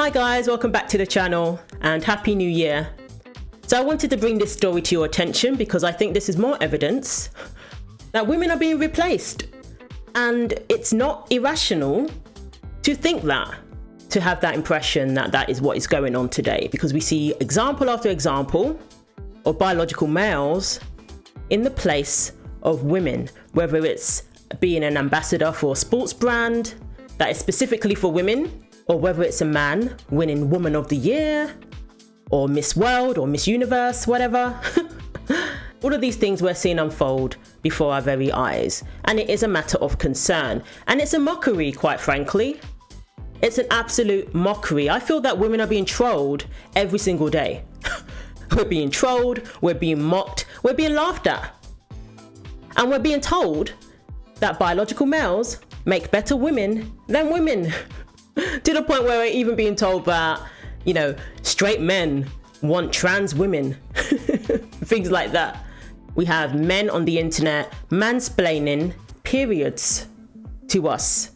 Hi guys, welcome back to the channel and Happy New Year. So I wanted to bring this story to your attention because I think this is more evidence that women are being replaced. And it's not irrational to think that, to have that impression that that is what is going on today, because we see example after example of biological males in the place of women, whether it's being an ambassador for a sports brand that is specifically for women, or whether it's a man winning Woman of the Year, or Miss World, or Miss Universe, whatever. All of these things we're seeing unfold before our very eyes. And it is a matter of concern. And it's a mockery, quite frankly. It's an absolute mockery. I feel that women are being trolled every single day. We're being trolled, we're being mocked, we're being laughed at. And we're being told that biological males make better women than women. To the point where we're even being told that, straight men want trans women. Things like that. We have men on the internet mansplaining periods to us.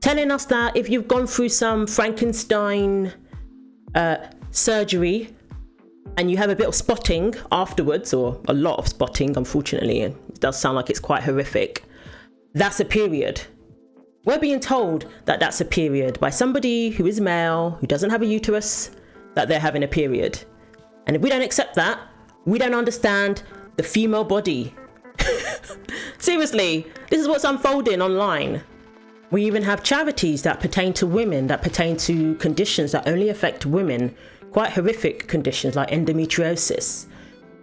Telling us that if you've gone through some Frankenstein surgery and you have a bit of spotting afterwards, or a lot of spotting, unfortunately, it does sound like it's quite horrific, that's a period. We're being told that that's a period by somebody who is male, who doesn't have a uterus, that they're having a period. And if we don't accept that, we don't understand the female body. Seriously, this is what's unfolding online. We even have charities that pertain to women, that pertain to conditions that only affect women, quite horrific conditions like endometriosis,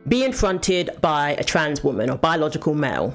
being fronted by a trans woman or biological male.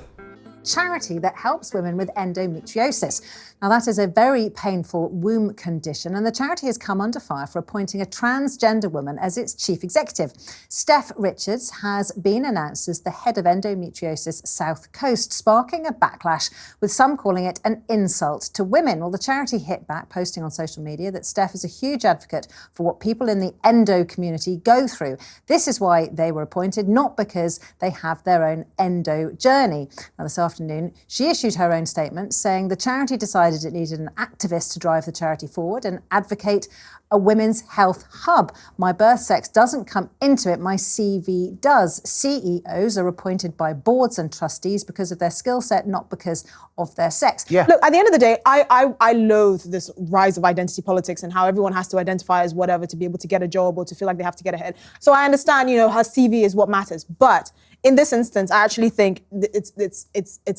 Charity that helps women with endometriosis. Now, that is a very painful womb condition, and the charity has come under fire for appointing a transgender woman as its chief executive. Steph Richards has been announced as the head of Endometriosis South Coast, sparking a backlash, with some calling it an insult to women. Well, the charity hit back, posting on social media that Steph is a huge advocate for what people in the endo community go through. This is why they were appointed, not because they have their own endo journey. Now, this afternoon, she issued her own statement saying the charity decided it needed an activist to drive the charity forward and advocate a women's health hub. My birth sex doesn't come into it, my CV does. CEOs are appointed by boards and trustees because of their skill set, not because of their sex. Yeah. Look, at the end of the day, I loathe this rise of identity politics and how everyone has to identify as whatever to be able to get a job or to feel like they have to get ahead. So I understand, her CV is what matters, but in this instance, I actually think it's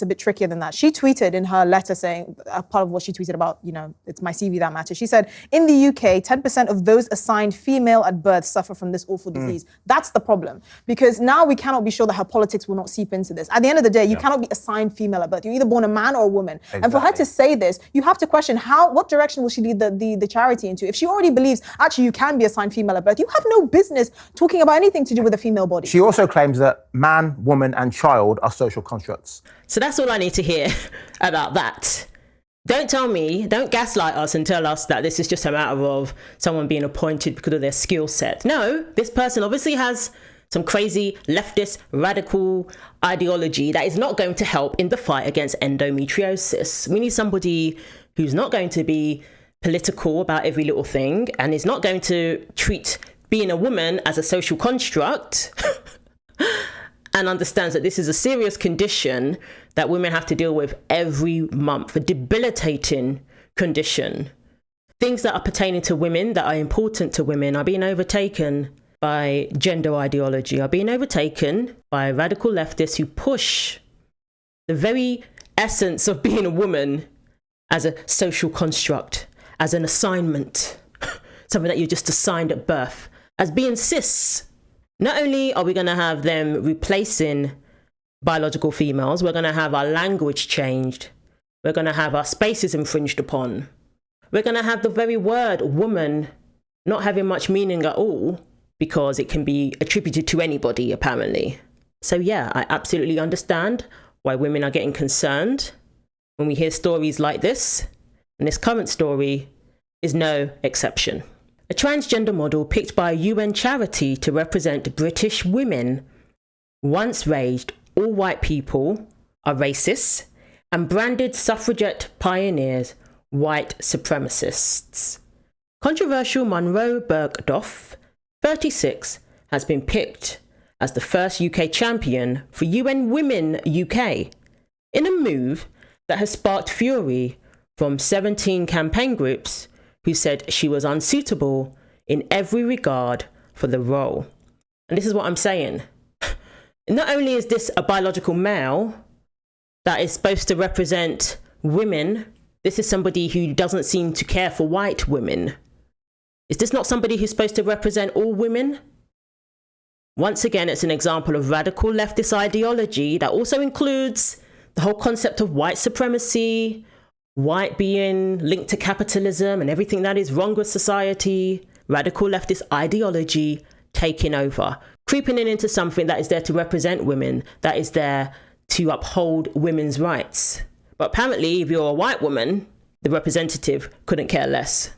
a bit trickier than that. She tweeted in her letter saying, a part of what she tweeted about, it's my CV that matters. She said, in the UK, 10% of those assigned female at birth suffer from this awful disease. That's the problem. Because now we cannot be sure that her politics will not seep into this. At the end of the day, you cannot be assigned female at birth. You're either born a man or a woman. Exactly. And for her to say this, you have to question what direction will she lead the charity into? If she already believes, actually, you can be assigned female at birth, you have no business talking about anything to do with the female body. She also claims that man, woman and child are social constructs. So that's all I need to hear about that. Don't gaslight us and tell us that this is just a matter of someone being appointed because of their skill set. No, this person obviously has some crazy leftist radical ideology that is not going to help in the fight against endometriosis. We need somebody who's not going to be political about every little thing and is not going to treat being a woman as a social construct and understands that this is a serious condition that women have to deal with every month, a debilitating condition. Things that are pertaining to women, that are important to women, are being overtaken by gender ideology, are being overtaken by radical leftists who push the very essence of being a woman as a social construct, as an assignment, something that you're just assigned at birth, as being cis. Not only are we going to have them replacing biological females, we're going to have our language changed. We're going to have our spaces infringed upon. We're going to have the very word woman not having much meaning at all because it can be attributed to anybody, apparently. So yeah, I absolutely understand why women are getting concerned when we hear stories like this. And this current story is no exception. A transgender model picked by a UN charity to represent British women once raged all white people are racist and branded suffragette pioneers white supremacists. Controversial Munroe Bergdorf, 36, has been picked as the first UK champion for Women U.K, in a move that has sparked fury from 17 campaign groups who said she was unsuitable in every regard for the role. And this is what I'm saying. Not only is this a biological male that is supposed to represent women, this is somebody who doesn't seem to care for white women. Is this not somebody who's supposed to represent all women? Once again, it's an example of radical leftist ideology that also includes the whole concept of white supremacy, white being linked to capitalism and everything that is wrong with society, radical leftist ideology taking over, creeping in into something that is there to represent women, that is there to uphold women's rights. But apparently, if you're a white woman, the representative couldn't care less.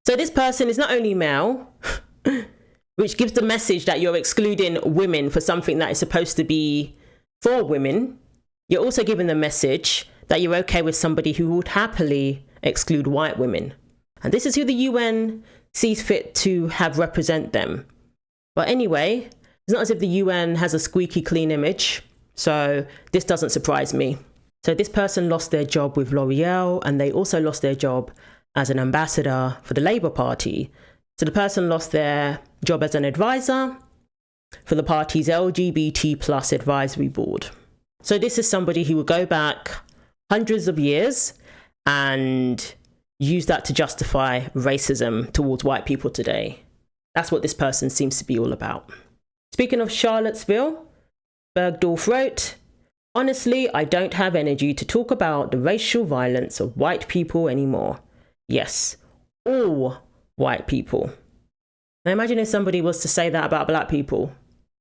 So this person is not only male, which gives the message that you're excluding women for something that is supposed to be for women. You're also giving the message that you're okay with somebody who would happily exclude white women. And this is who the UN sees fit to have represent them. But anyway, it's not as if the UN has a squeaky clean image, so this doesn't surprise me. So this person lost their job with L'Oreal, and they also lost their job as an ambassador for the Labour Party. So the person lost their job as an advisor for the party's LGBT plus advisory board. So this is somebody who would go back hundreds of years and use that to justify racism towards white people today. That's what this person seems to be all about. Speaking of Charlottesville, Bergdorf wrote, "Honestly, I don't have energy to talk about the racial violence of white people anymore. Yes, all white people." Now imagine if somebody was to say that about black people,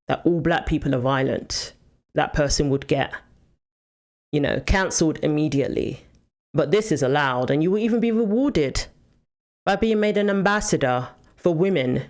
that all black people are violent. That person would get, cancelled immediately. But this is allowed, and you will even be rewarded by being made an ambassador for women.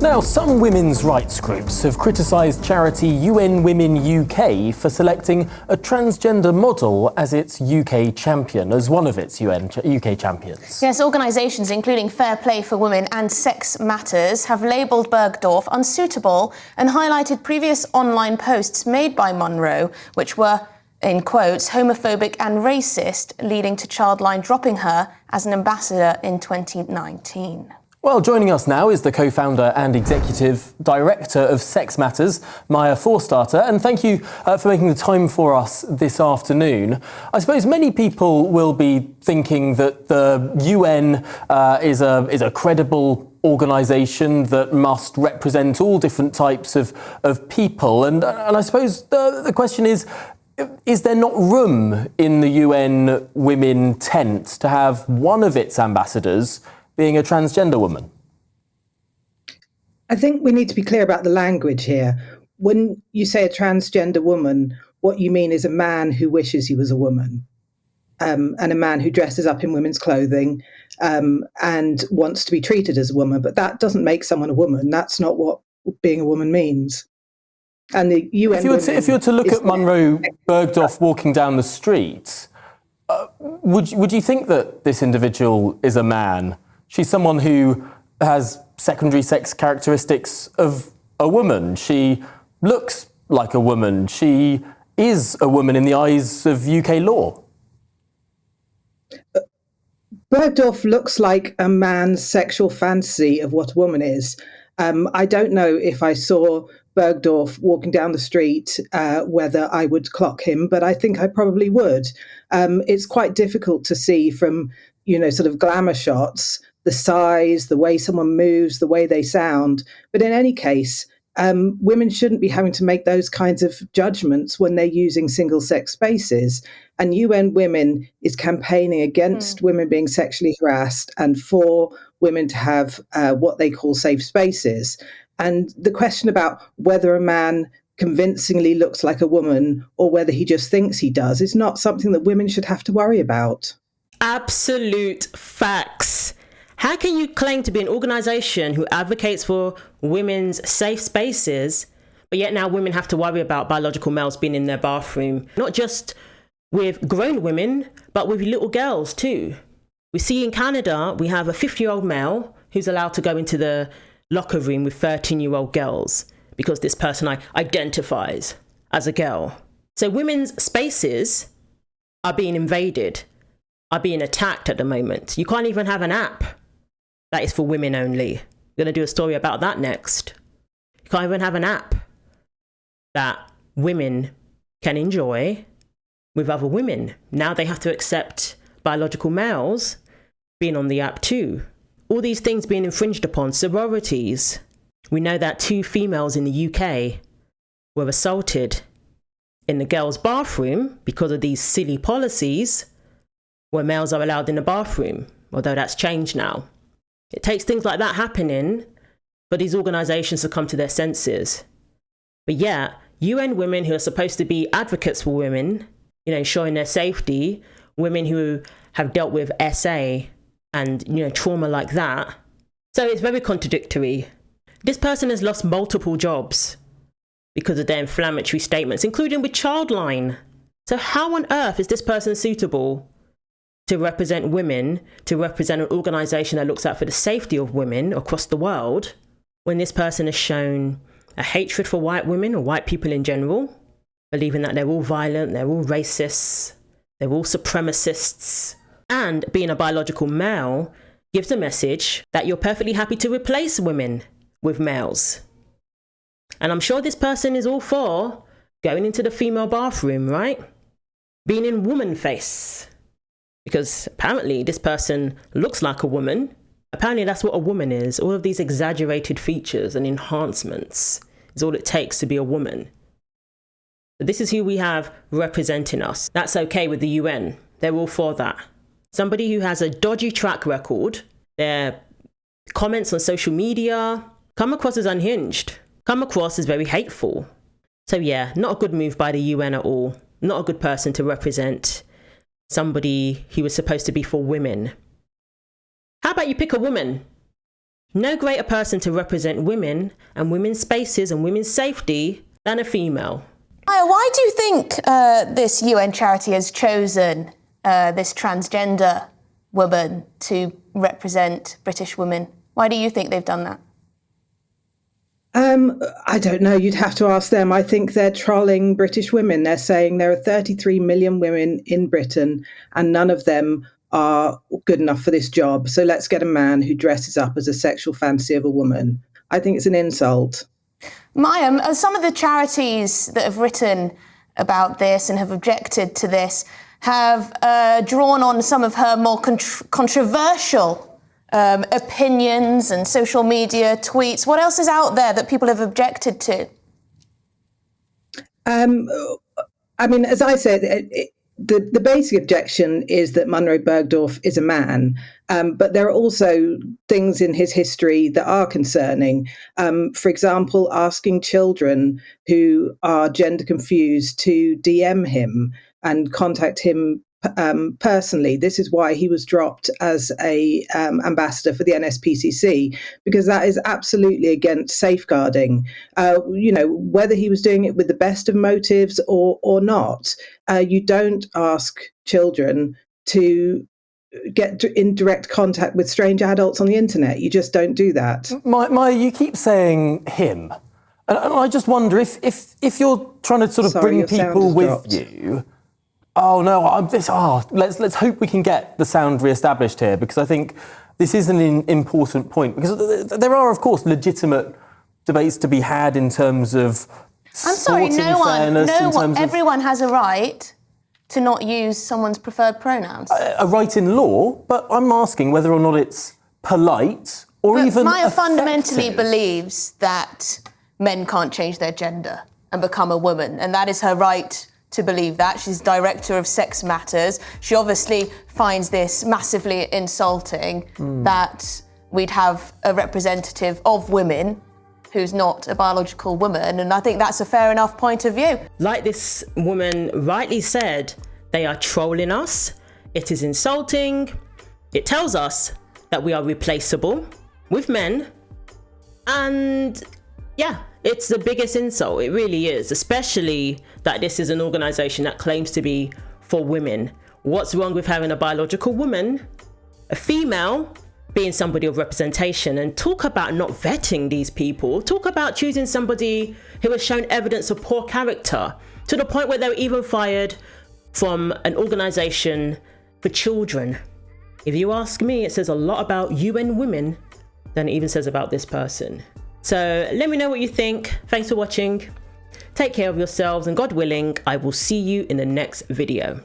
Now, some women's rights groups have criticised charity Women U.K for selecting a transgender model as its UK champion, as one of its UK champions. Yes, organisations including Fair Play for Women and Sex Matters have labelled Bergdorf unsuitable and highlighted previous online posts made by Munroe, which were, in quotes, homophobic and racist, leading to Childline dropping her as an ambassador in 2019. Well, joining us now is the co-founder and executive director of Sex Matters, Maya Forstarter, and thank you for making the time for us this afternoon. I suppose many people will be thinking that the UN is a credible organisation that must represent all different types of people, and I suppose the question is there not room in the UN Women tent to have one of its ambassadors being a transgender woman? I think we need to be clear about the language here. When you say a transgender woman, what you mean is a man who wishes he was a woman, and a man who dresses up in women's clothing and wants to be treated as a woman. But that doesn't make someone a woman. That's not what being a woman means. And the UN. If you were to look at Munroe Bergdorf walking down the street, would you think that this individual is a man? She's someone who has secondary sex characteristics of a woman. She looks like a woman. She is a woman in the eyes of UK law. Bergdorf looks like a man's sexual fantasy of what a woman is. I don't know if I saw Bergdorf walking down the street, whether I would clock him, but I think I probably would. It's quite difficult to see from, sort of glamour shots, the size, the way someone moves, the way they sound. But in any case, women shouldn't be having to make those kinds of judgments when they're using single-sex spaces. And UN Women is campaigning against women being sexually harassed and for women to have what they call safe spaces. And the question about whether a man convincingly looks like a woman or whether he just thinks he does is not something that women should have to worry about. Absolute facts. How can you claim to be an organisation who advocates for women's safe spaces, but yet now women have to worry about biological males being in their bathroom? Not just with grown women, but with little girls too. We see in Canada, we have a 50-year-old male who's allowed to go into the locker room with 13-year-old girls because this person identifies as a girl. So women's spaces are being invaded, are being attacked at the moment. You can't even have an app that is for women only. I'm going to do a story about that next. You can't even have an app that women can enjoy with other women. Now they have to accept biological males being on the app too. All these things being infringed upon. Sororities. We know that 2 females in the UK were assaulted in the girls' bathroom because of these silly policies where males are allowed in the bathroom, although that's changed now. It takes things like that happening for these organisations to come to their senses. But yeah, UN women who are supposed to be advocates for women, ensuring their safety, women who have dealt with SA and, trauma like that. So it's very contradictory. This person has lost multiple jobs because of their inflammatory statements, including with Childline. So how on earth is this person suitable to represent women, to represent an organisation that looks out for the safety of women across the world, when this person has shown a hatred for white women or white people in general, believing that they're all violent, they're all racists, they're all supremacists, and being a biological male gives a message that you're perfectly happy to replace women with males. And I'm sure this person is all for going into the female bathroom, right? Being in woman face. Because apparently this person looks like a woman. Apparently that's what a woman is. All of these exaggerated features and enhancements is all it takes to be a woman. But this is who we have representing us. That's okay with the UN. They're all for that. Somebody who has a dodgy track record, their comments on social media come across as unhinged, come across as very hateful. So yeah, not a good move by the UN at all. Not a good person to represent somebody who was supposed to be for women. How about you pick a woman? No greater person to represent women and women's spaces and women's safety than a female. Maya, why do you think this UN charity has chosen this transgender woman to represent British women? Why do you think they've done that? I don't know. You'd have to ask them. I think they're trolling British women. They're saying there are 33 million women in Britain and none of them are good enough for this job. So let's get a man who dresses up as a sexual fantasy of a woman. I think it's an insult. Maya, some of the charities that have written about this and have objected to this have drawn on some of her more controversial opinions and social media tweets. What else is out there that people have objected to? I mean, as I said, the basic objection is that Munroe Bergdorf is a man, but there are also things in his history that are concerning. For example, asking children who are gender confused to DM him and contact him personally. This is why he was dropped as a ambassador for the NSPCC, because that is absolutely against safeguarding. Whether he was doing it with the best of motives or not, you don't ask children to get in direct contact with strange adults on the internet. You just don't do that. Maya, you keep saying him. And I just wonder if you're trying to sort of bring people with you. Oh no! Let's hope we can get the sound re-established here, because I think this is an important point. Because there are, of course, legitimate debates to be had in terms of. I'm sorry, everyone has a right to not use someone's preferred pronouns. A right in law, but I'm asking whether or not it's polite or even Maya effective. Fundamentally believes that men can't change their gender and become a woman, and that is her right to believe that. She's director of Sex Matters. She obviously finds this massively insulting that we'd have a representative of women who's not a biological woman, and I think that's a fair enough point of view. Like this woman rightly said, they are trolling us. It is insulting. It tells us that we are replaceable with men, and yeah, it's the biggest insult. It really is, especially that this is an organisation that claims to be for women. What's wrong with having a biological woman, a female, being somebody of representation, and talk about not vetting these people. Talk about choosing somebody who has shown evidence of poor character to the point where they were even fired from an organisation for children. If you ask me, it says a lot about UN Women than it even says about this person. So let me know what you think. Thanks for watching. Take care of yourselves, and God willing, I will see you in the next video.